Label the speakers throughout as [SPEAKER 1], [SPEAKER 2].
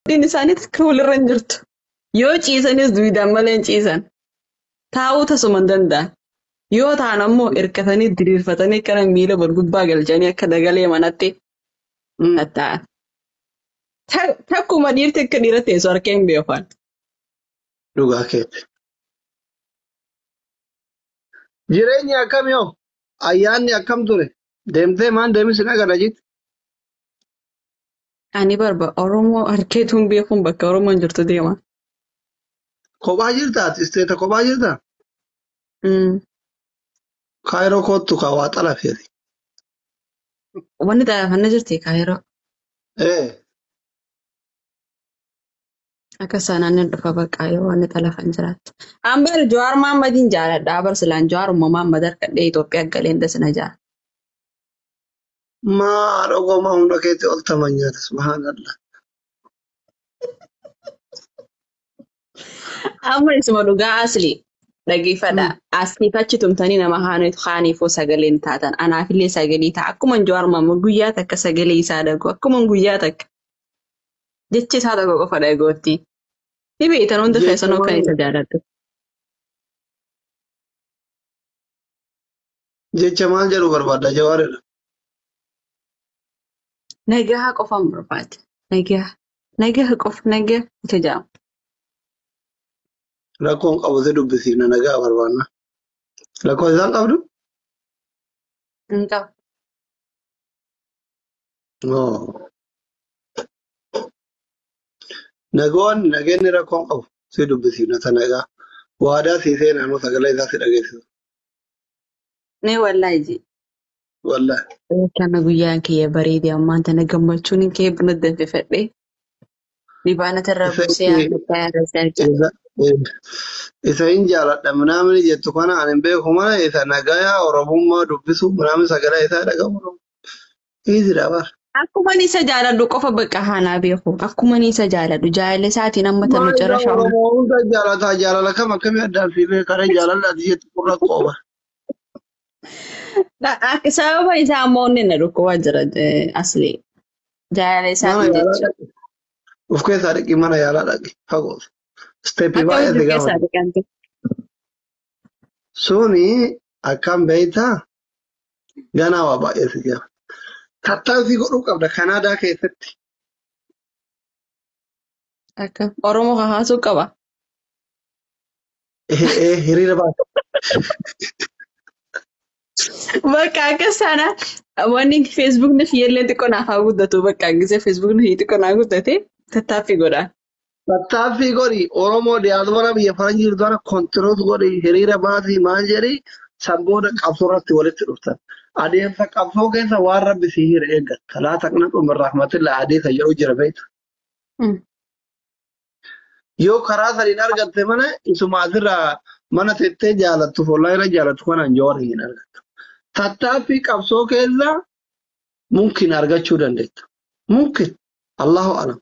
[SPEAKER 1] Din isaaniitti akka walirra hin jirtu. Yoo ciisanis duwidaan malee hin ciisan. Taa'uu tasuma hin danda'an. Yoo ta'an ammoo hirkatanii diriirfatanii kana miila wal gubbaa galchanii akka dagalee manatti taa'an. Takkuma dhiirti akka dhiira teessu harkee hin beekan.
[SPEAKER 2] Dhugaa keetti. Jireenyi akkam yoo? Ayyaanni akkam ture? Deemtee maan deemisi nagara jitti?
[SPEAKER 1] Ani Oromoo harkeetuun beekuun bakka Oromoon jirtu deema.
[SPEAKER 2] Kophaa jirtaati? Isteeta kophaa jirtaa? Kaayiroo kottu kaawwaa xalafeeti.
[SPEAKER 1] Wanni xalafanna jirti Kaayiroo. Akka sanaan dhufa bakka yoo wanni xalafan jiraatti. Ambar Jawaar Mahaammadiin jaaladha. Abar silaan Jawaar Mahaammad harkadhee Itoophiyaa galee dasina jaala.
[SPEAKER 2] Maa dhugoma hunda keetti ol taman nyaata subhaanallah.
[SPEAKER 1] Amma isuma dhugaa asli dhaggeeffadha. Asliif achi tumtanii nama haaniifuu sagaleen taatan. Anaafillee sagalee ta'a. Akkuma Jawaar Mahaammad guyyaa takka sagalee isaa dhagu. Akkuma guyyaa takka. Jechi isaa tokko qofa dhagootti. Ni beektan hundi keessanoo kan isa jaaladhu.
[SPEAKER 2] Jecha maal jedhu barbaadda Jawaaridha?
[SPEAKER 1] Nagaa qofaan barbaade. Nagaa qofa nagaa itti jedhamu.
[SPEAKER 2] Rakkoon qabatee dubbisiifna nagaa barbaadna. Rakkoo isaan qabdu?
[SPEAKER 1] Hin qabu.
[SPEAKER 2] Nageenyi rakkoon qabu si dubbisiifna ta nagaa. Waadaa siisee naannoo sagalee isaa si dhageessisu.
[SPEAKER 1] Nee wallaahi.
[SPEAKER 2] Wallaahi.
[SPEAKER 1] Kana guyyaan kiyya bareedee ammaan tana gammachuun kee buna danfifadhee. Dibaana tarraa buusee yaaddaa yaadda
[SPEAKER 2] isa hin jaaladha namni jettu kana ani beeku mana isa nagaa Oromummaa dubbisu namni sagalee isaa dhagahu. Isidha bar.
[SPEAKER 1] Akkuma isa jaaladhu qofa bakka haanaa beeku. Akkuma isa jaaladhu jaalala isaatiin amma tanu jara shaawaa.
[SPEAKER 2] Oromoo hunda jaalataa jaalala kam akkamii addaan fi beekare jaalala ati jettu kurra qooba.
[SPEAKER 1] Sababa isaa ammoo inni na dhukkubaa jira asli. Jaalala isaatiin jechuudha.
[SPEAKER 2] Of keessaa dhiqii mana yaalaa dhaqi fagoos. Steepii baay'ee gaafata. Suni akkam beektaa ganaa waa baay'ee si gaafata. Tattaaffii godhuu qabda Kanaadaa keessatti.
[SPEAKER 1] Akka Oromoo haasuu qaba.
[SPEAKER 2] Hiriira baasa.
[SPEAKER 1] Bakka akka sana wanni Feesbuukni fiyyellee xiqqoo naaf haa guddatu bakka gisee Feesbuukni xiqqoo naa guddate tattaaffii godha.
[SPEAKER 2] Tattaaffii godhi Oromoo diyaaspoora biyya faranjii jirtu kana kontiroot godhi hiriira baasii maal jedhi sanbooda qabsoo irratti walitti dhuftan. Adeemsa qabsoo keessa waan rabbi si hira eeggatta. Laa taqna dhuma rahmatillaa adeemsa jedhu jira beektu. Yoo karaa sadiin argatte mana isuma asirraa mana tettee jaalattu follaa irra jaalattu kanaan Jawaar hin argattu. Tattaaffii qabsoo keessa mumkin argachuu dandeetta. Mumkin Allahu alam.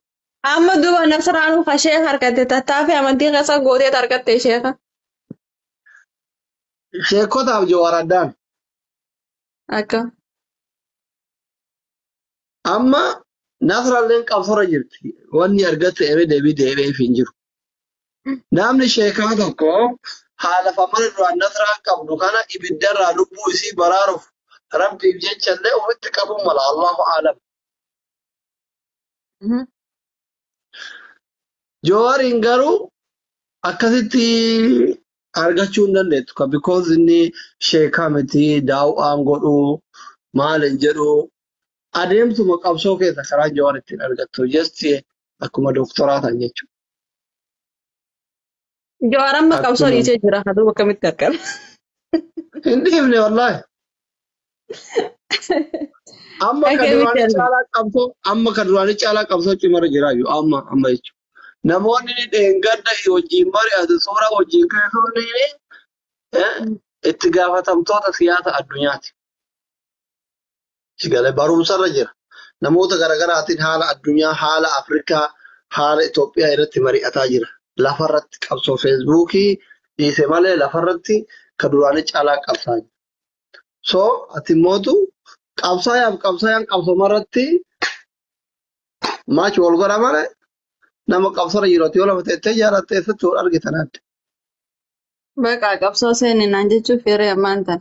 [SPEAKER 1] Amma duuba Nasraanuu fashee harkatte tattaaffii amantii keessa gootee argatte sheeka.
[SPEAKER 2] Sheekotaaf Jawaar addaan.
[SPEAKER 1] Akka.
[SPEAKER 2] Amma Nasralleen qabsoorra jirti. Wanni argatte ebe deebi'eef hin jiru. Namni sheekaa tokko haala famana duraan Nasraa qabdu kana ibiddarraa lubbuu isii baraaruuf rabbiif jechallee ofitti qabuu mala Allahu alam. Jawaariin garuu akkasitti argachuu hin dandeettu. Because inni sheekaa miti daawwaan godhu maal hin jedhu adeemsuma qabsoo keessa karaa Jawaar ittiin argattu jesti akkuma dooktoraa ta'an jechuudha.
[SPEAKER 1] Jawaar amma qabsoo dhiisee jira haa akkamitti argama.
[SPEAKER 2] Hin dhiifne wallaahi. Amma kan duraanii caalaa qabsoo cimarra jiraa jiru amma jechuudha. Namoonni dheengadda wajjin mari'atu suura wajjin keessoonni itti gaafatamtoota siyaasa addunyaati. Shigalee barumsarra jira. Namoota garaagaraatiin haala addunyaa, haala Afrikaa, haala Itoophiyaa irratti mari'ataa jira. Lafarratti qabsoo feesbuukii dhiise malee lafarratti kan duraanii caalaa qabsaa jira. So ati mootu qabsaayaan qabsoomarratti maachi wal godha malee nama qabsora jirutti yoo lafa teessee jaalatte eessatti wal argitan adda.
[SPEAKER 1] Bakka qabsoo seeninaan jechuuf yeroo ammaan tan.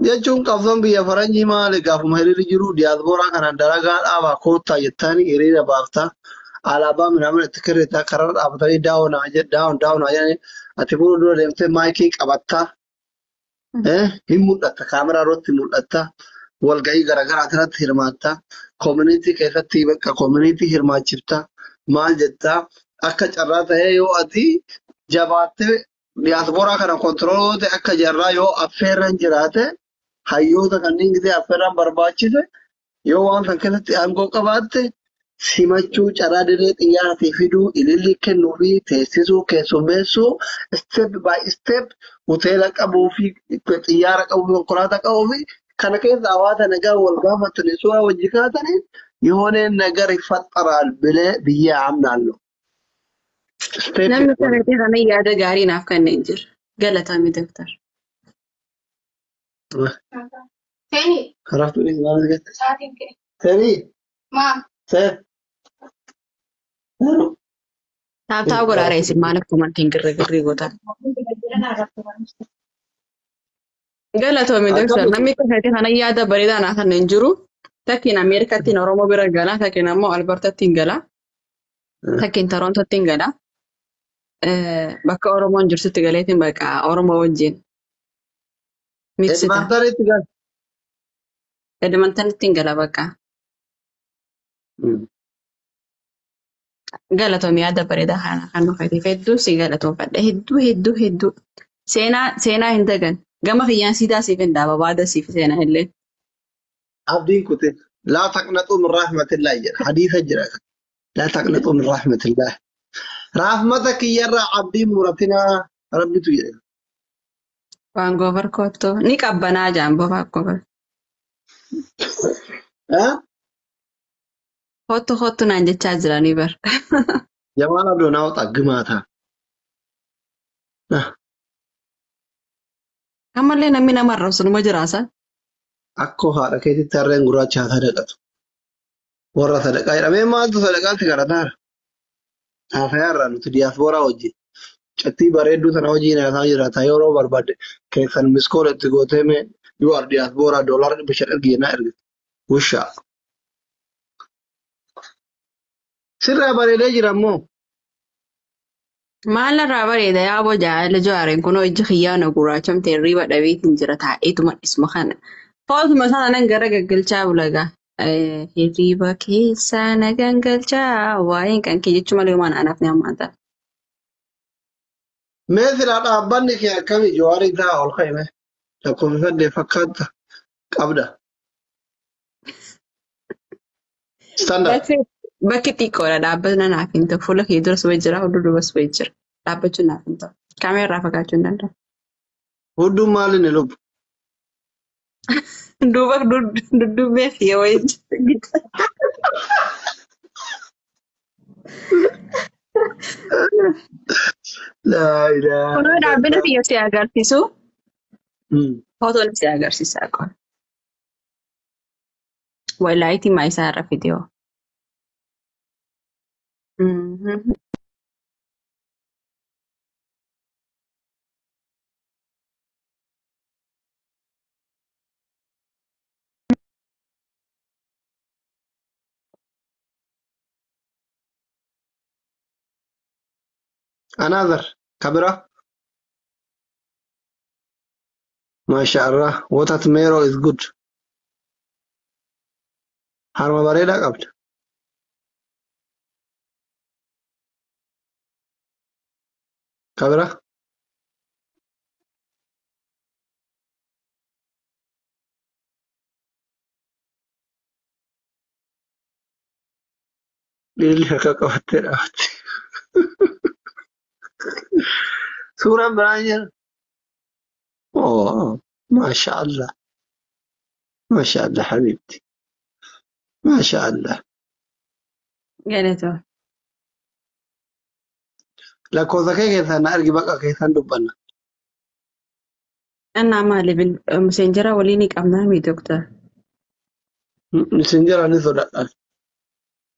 [SPEAKER 2] Jechuun qabsoon biyya faranjii maali gaafuma hiriirri jiru diyaaspooraa kanaan dalagaa dhaabaa koottaa jettanii hiriira baaftaa alaabaa midhaan itti kirritaa karaa dhaabatanii daawwanaa jedhanii ati fuuldura deemtee maayikii qabattaa hin mul'atta kaameraa irratti mul'atta walgahii garaagaraa irratti hirmaattaa koomunitii keessatti bakka koomunitii hirmaachiftaa maal jettaa akka carraa ta'ee yoo ati jabaattee diyaaspooraa kana kontirooloo ta'e akka jarraa yoo affeerran jiraate hayyoota kanneen gidee affeerran barbaachise yoo waan kan keessatti aangoo qabaatte simachuu carraa dirree xiyyaaraa fiduu ilillii kennuu fi teessisuu keessummeessuu step by step hoteela qabuu fi xiyyaara qabuu fi konkolaataa qabuu fi kana keessa hawaasa nagaa wal gaafatanii suuraa wajji kaataniin yooneen nagar ይፈጠራል ብለህ ብዬ አምናለሁ።
[SPEAKER 1] Namni kanatti kana yaada gaarii naaf kanneen jira. Galatami doktar.
[SPEAKER 3] Teni,
[SPEAKER 2] Haraftu ni maal gette?
[SPEAKER 3] saatiin kee.
[SPEAKER 2] Teni,
[SPEAKER 3] Maam,
[SPEAKER 2] see.
[SPEAKER 1] Taaptaa godhaa isin maal akkuma ittiin girri gootan. Galatoomi doktar. Namni kanatti kana yaada bareedaa naaf kanneen jiru. Takkiin Ameerikaattiin Oromoo bira gala. Takkiin ammoo Albertattiin gala. Takkiin Torontottiin gala. Bakka Oromoon jirtutti galeetiin bakka Oromoo wajjin. Miksita.
[SPEAKER 2] Edmantanitti gal.
[SPEAKER 1] Edmontonittiin gala bakka. Galatoomi yaada bareedaa kana kan dhufeetiif hedduu si galatoomfadha. Hedduu. Seenaa hin dagan. Gama kiyyaan siidaa siif hin dhaaba baada siif seenaa illee.
[SPEAKER 2] Abdiin kute laa taqnaxuu min raaxmatillah jedha hadiisa jira. Laa taqnaxuu min raaxmatillah. Rahmata kiyyarraa abdiin muratinaa rabbitu jedha.
[SPEAKER 1] Waan goofar koottoo ni qabbanaa jaan bofaa goofar. Hottu naan jechaa jiranii bar.
[SPEAKER 2] Jamaan adoonaa wata gimaataa.
[SPEAKER 1] Ammallee namni nama arrabsu numa jiraasa.
[SPEAKER 2] Akkoo haadha keetitti harreen gurraachaa sadaqatu. Warra sadaqaa jedhamee maaltu sadaqaatti kadhataara? Haasayaa irraa nuti diyaaspooraa wajjin. Cattii bareedduu sana wajjin haasaa jiraata yeroo barbaadde keessan miskoola itti gootee mee yoo ar diyaaspooraa doolaara 500 ergeenaa ergite. Wushaa. Sirraa bareedee jira ammoo.
[SPEAKER 1] Maal irraa bareeda yaa bojaa jaareen kunoo iji kiyyaana gurraachamtee riiba dhabeetiin jira taa'eetuma dhisma kana. Footuma sana nan gara gaggalchaa bulagaa. Hirriba keessa na gangalchaa waa'een kan kee jechuu malee waan anaaf ni hammaata.
[SPEAKER 2] Mee silaa dhaabbanni kee akkamii jawaarii ta'a ol ka'ime? Lakkoofsa 8 fakkaata qabda. Standard.
[SPEAKER 1] Bakki xiqqoodha dhaabbatni naaf hin ta'u. Fuula kee duras wayii jira, hudduu duubas wayii jira. Dhaabbachuun naaf hin ta'u. Kaameeraa fagaachuu hin danda'u.
[SPEAKER 2] Hudduun maali ni lubbu?
[SPEAKER 1] Duuba dudduubee fi wayii jira.
[SPEAKER 2] Laa ilaaha.
[SPEAKER 1] Kunoo dhaabbina biyya si agarsiisu. Footoon si agarsiisaa qofa. Walaayitii maayisaa irra fidee.
[SPEAKER 2] Another camera. MashaAllah. What at Mero is good. Harma bareeda qabda. Camera. Lilli harka qabattee dhaabatti. Suuraan biraan jira. Oh, MashaAllah. MashaAllah حبيبتي. MashaAllah.
[SPEAKER 1] Galatoo.
[SPEAKER 2] Lakkoofsa kee keessaan na argi baqa keessaan dubbanna.
[SPEAKER 1] Annaa maali miseenjara walii ni qabnaa mi doktar?
[SPEAKER 2] Isin jira ni sodaadhaan.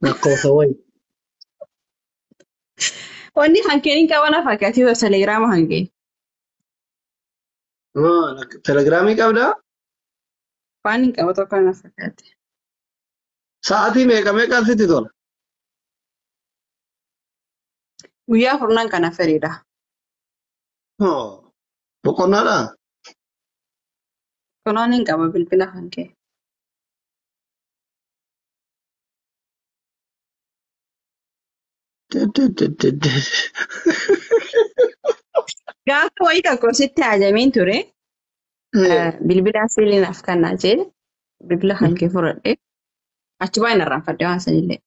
[SPEAKER 2] Lakkoofsa wayi.
[SPEAKER 1] Wanni hanqeen qaban fakkaattii telegiraama hanqee.
[SPEAKER 2] Telegiraamii qabdaa?
[SPEAKER 1] Waan hin qabu tokko na fakkaate.
[SPEAKER 2] Sa'aatii meeqa sitti tola?
[SPEAKER 1] Guyyaa furnaan kana fedhiidha.
[SPEAKER 2] Boqonnaadhaa?
[SPEAKER 1] Kunoon hin qaba bilbila hanqee. Gaafa wayii tokko sitti ajamiin ture. Bilbila siiliinaaf kannaa jedhe bilbila hanqee fudhadhee achi baay'ee irraanfadhee waan sanillee.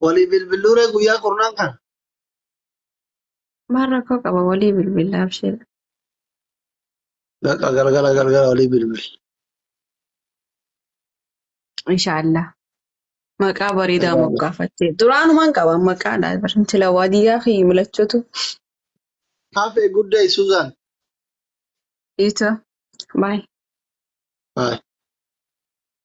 [SPEAKER 2] Walii bilbiluuree guyyaa kurnaan kana?
[SPEAKER 1] Maal rakkoo qaba walii bilbilaaf sheedha.
[SPEAKER 2] Gaqa galgala walii bilbil.
[SPEAKER 1] Inshaallah. Maqaa bareedaa moggaafattee. Duraanumaan qaba maqaadha. Barreeffamtila waadiyyaa fi milachuutu.
[SPEAKER 2] Have a good day, Susan.
[SPEAKER 1] You too. Bye.
[SPEAKER 2] Bye.